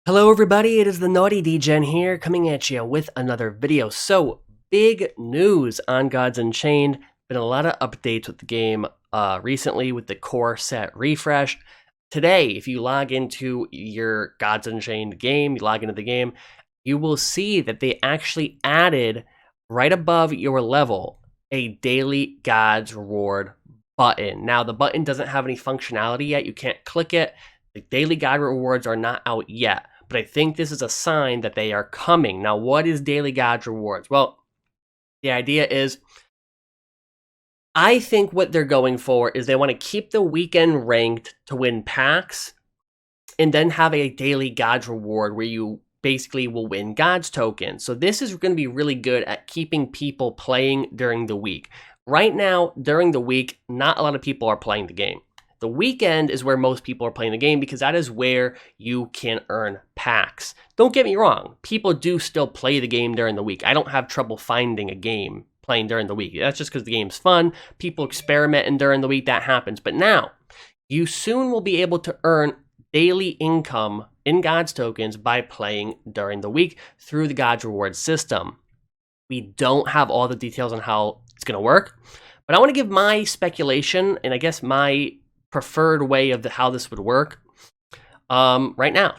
Hello everybody, it is the Naughty Degen here, coming at you with another video. So, big news on Gods Unchained. Been a lot of updates with the game recently with the core set refresh. Today, if you log into your Gods Unchained game, you log into the game, you will see that they actually added, right above your level, a daily Gods reward button. Now, the button doesn't have any functionality yet. You can't click it. The daily God rewards are not out yet, but I think this is a sign that they are coming. Now, what is daily God rewards? Well, the idea is, I think what they're going for is they want to keep the weekend ranked to win packs, and then have a daily Gods reward where you basically will win Gods tokens. So this is going to be really good at keeping people playing during the week. Right now, during the week, not a lot of people are playing the game. The weekend is where most people are playing the game because that is where you can earn packs. Don't get me wrong, people do still play the game during the week. I don't have trouble finding a game playing during the week. That's just because the game's fun. People experimenting during the week, that happens. But now, you soon will be able to earn daily income in Gods tokens by playing during the week through the Gods reward system. We don't have all the details on how it's going to work, but I want to give my speculation and I guess my preferred way of how this would work right now.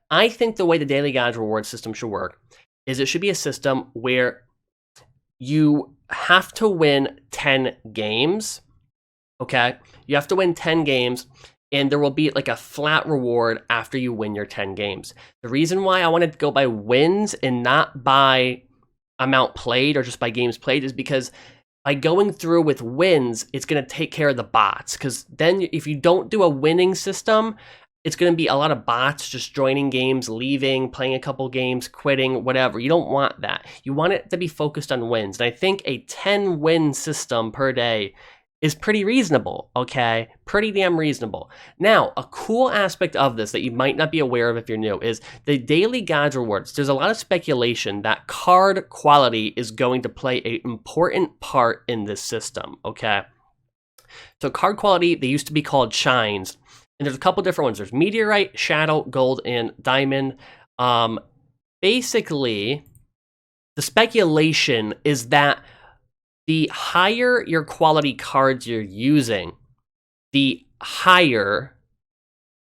I think the way the daily Gods reward system should work is it should be a system where you have to win 10 games, okay? You have to win 10 games, and there will be like a flat reward after you win your 10 games. The reason why I wanted to go by wins and not by amount played or just by games played is because by going through with wins, it's going to take care of the bots. Because then if you don't do a winning system, it's going to be a lot of bots just joining games, leaving, playing a couple games, quitting, whatever. You don't want that. You want it to be focused on wins. And I think a 10-win system per day is pretty reasonable, okay? Pretty damn reasonable. Now, a cool aspect of this that you might not be aware of if you're new is the daily Gods rewards. There's a lot of speculation that card quality is going to play an important part in this system, okay? So card quality, they used to be called shines, and there's a couple different ones. There's meteorite, shadow, gold, and diamond. Basically, the speculation is that the higher your quality cards you're using, the higher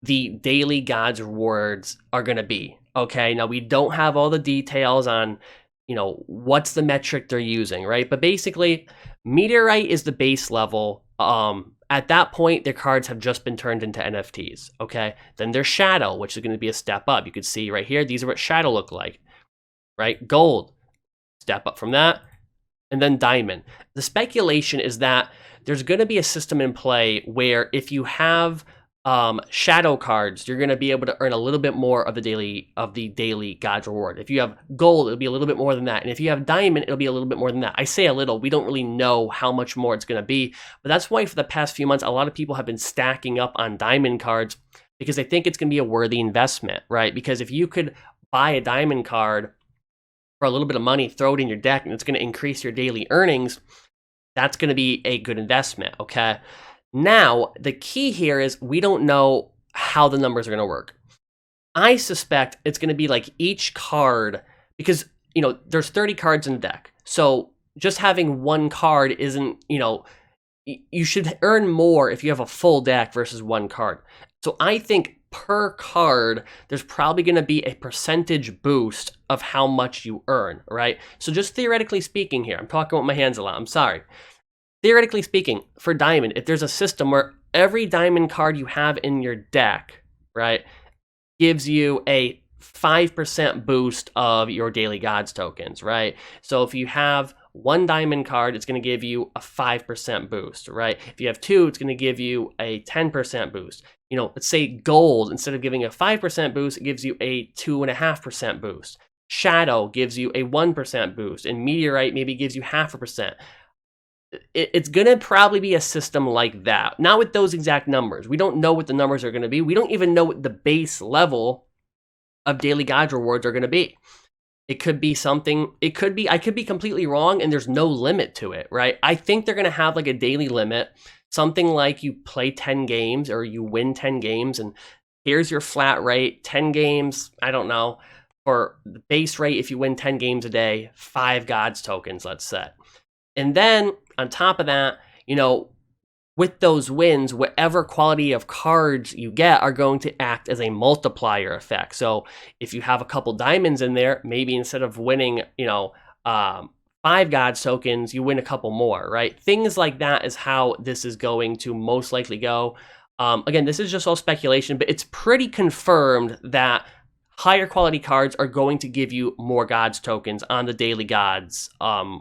the daily Gods rewards are going to be. Okay, now we don't have all the details on, what's the metric they're using, right? But basically, meteorite is the base level. At that point, their cards have just been turned into NFTs. Okay, then there's shadow, which is going to be a step up. You could see right here, these are what shadow look like, right? Gold, step up from that. And then diamond. The speculation is that there's going to be a system in play where if you have shadow cards, you're going to be able to earn a little bit more of the daily Gods reward. If you have gold, it'll be a little bit more than that. And if you have diamond, it'll be a little bit more than that. I say a little. We don't really know how much more it's going to be. But that's why for the past few months, a lot of people have been stacking up on diamond cards because they think it's going to be a worthy investment, right? Because if you could buy a diamond card for a little bit of money, throw it in your deck, and it's going to increase your daily earnings, that's going to be a good investment, okay? Now, the key here is we don't know how the numbers are going to work. I suspect it's going to be like each card, because, there's 30 cards in the deck. So just having one card isn't, you should earn more if you have a full deck versus one card. So I think per card, there's probably going to be a percentage boost of how much you earn, right? So just theoretically speaking here, I'm talking with my hands a lot, I'm sorry. Theoretically speaking, for diamond, if there's a system where every diamond card you have in your deck, right, gives you a 5% boost of your daily Gods tokens, right? So if you have one diamond card, it's going to give you a 5% boost, right? If you have two, it's going to give you a 10% boost. Let's say gold, instead of giving a 5% boost, it gives you a 2.5% boost. Shadow gives you a 1% boost, and meteorite maybe gives you 0.5%. It's going to probably be a system like that. Not with those exact numbers. We don't know what the numbers are going to be. We don't even know what the base level of daily Gods rewards are going to be. It could be something, I could be completely wrong and there's no limit to it, right? I think they're going to have like a daily limit, something like you play 10 games or you win 10 games and here's your flat rate, 10 games, I don't know, for the base rate if you win 10 games a day, 5 gods tokens, let's say. And then on top of that, you know, with those wins, whatever quality of cards you get are going to act as a multiplier effect. So if you have a couple diamonds in there, maybe instead of winning, 5 gods tokens, you win a couple more, right? Things like that is how this is going to most likely go. Again, this is just all speculation, but it's pretty confirmed that higher quality cards are going to give you more gods tokens on the daily gods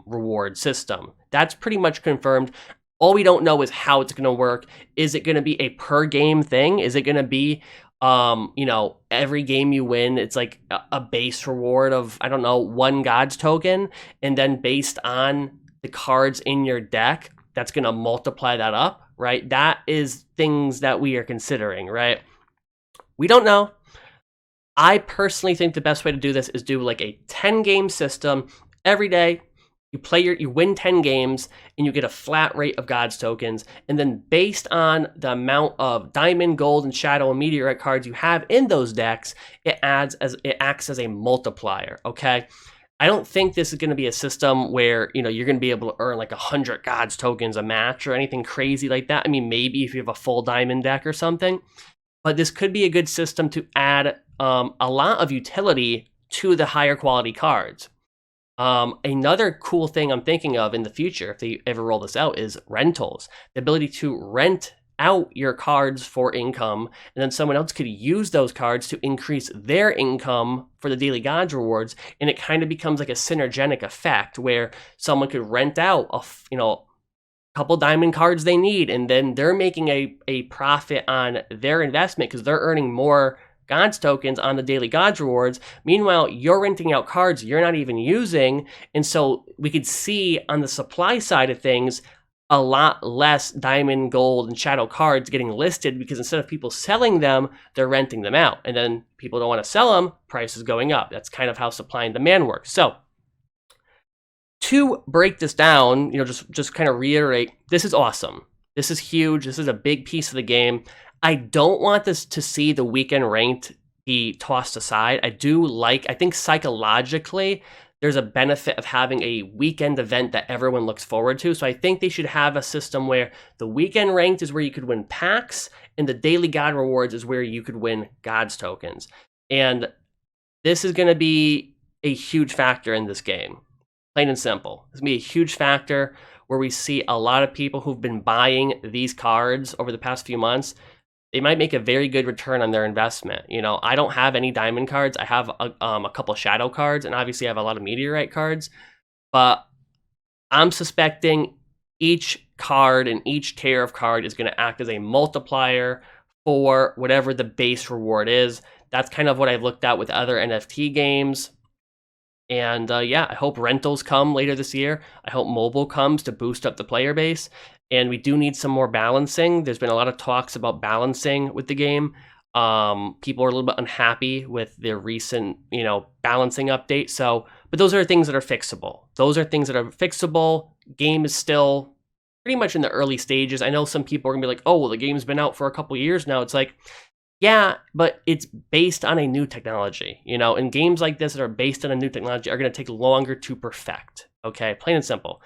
reward system. That's pretty much confirmed. All we don't know is how it's going to work. Is it going to be a per game thing? Is it going to be, every game you win, it's like a base reward of, I don't know, 1 gods token. And then based on the cards in your deck, that's going to multiply that up, right? That is things that we are considering, right? We don't know. I personally think the best way to do this is do like a 10 game system every day. You win 10 games and you get a flat rate of gods tokens, and then based on the amount of diamond, gold, and shadow and meteorite cards you have in those decks, it acts as a multiplier. Okay, I don't think this is going to be a system where you're going to be able to earn like 100 gods tokens a match or anything crazy like that. I mean, maybe if you have a full diamond deck or something, but this could be a good system to add a lot of utility to the higher quality cards. Another cool thing I'm thinking of in the future, if they ever roll this out, is rentals. The ability to rent out your cards for income, and then someone else could use those cards to increase their income for the daily gods rewards, and it kind of becomes like a synergetic effect where someone could rent out a couple diamond cards they need, and then they're making a profit on their investment because they're earning more gods tokens on the daily gods rewards. Meanwhile, you're renting out cards you're not even using, and so we could see on the supply side of things a lot less diamond, gold, and shadow cards getting listed, because instead of people selling them, they're renting them out, and then people don't want to sell them, price is going up. That's kind of how supply and demand works. So to break this down, just kind of reiterate, this is awesome. This is huge. This is a big piece of the game. I don't want this to see the weekend ranked be tossed aside. I think psychologically, there's a benefit of having a weekend event that everyone looks forward to. So I think they should have a system where the weekend ranked is where you could win packs, and the daily god rewards is where you could win gods tokens. And this is going to be a huge factor in this game. Plain and simple. It's going to be a huge factor where we see a lot of people who've been buying these cards over the past few months. They might make a very good return on their investment. I don't have any diamond cards. I have a couple shadow cards, and obviously I have a lot of meteorite cards. But I'm suspecting each card and each tier of card is going to act as a multiplier for whatever the base reward is. That's kind of what I've looked at with other NFT games. And I hope rentals come later this year. I hope mobile comes to boost up the player base. And we do need some more balancing. There's been a lot of talks about balancing with the game. People are a little bit unhappy with the recent, balancing update. But those are things that are fixable. Game is still pretty much in the early stages. I know some people are gonna be like, oh, well, the game's been out for a couple years now. It's like, yeah, but it's based on a new technology, and games like this that are based on a new technology are going to take longer to perfect. Okay, plain and simple.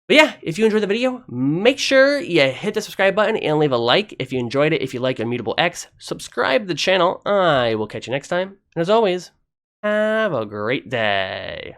But yeah, if you enjoyed the video, make sure you hit the subscribe button and leave a like if you enjoyed it. If you like Immutable X, subscribe to the channel. I will catch you next time. And as always, have a great day.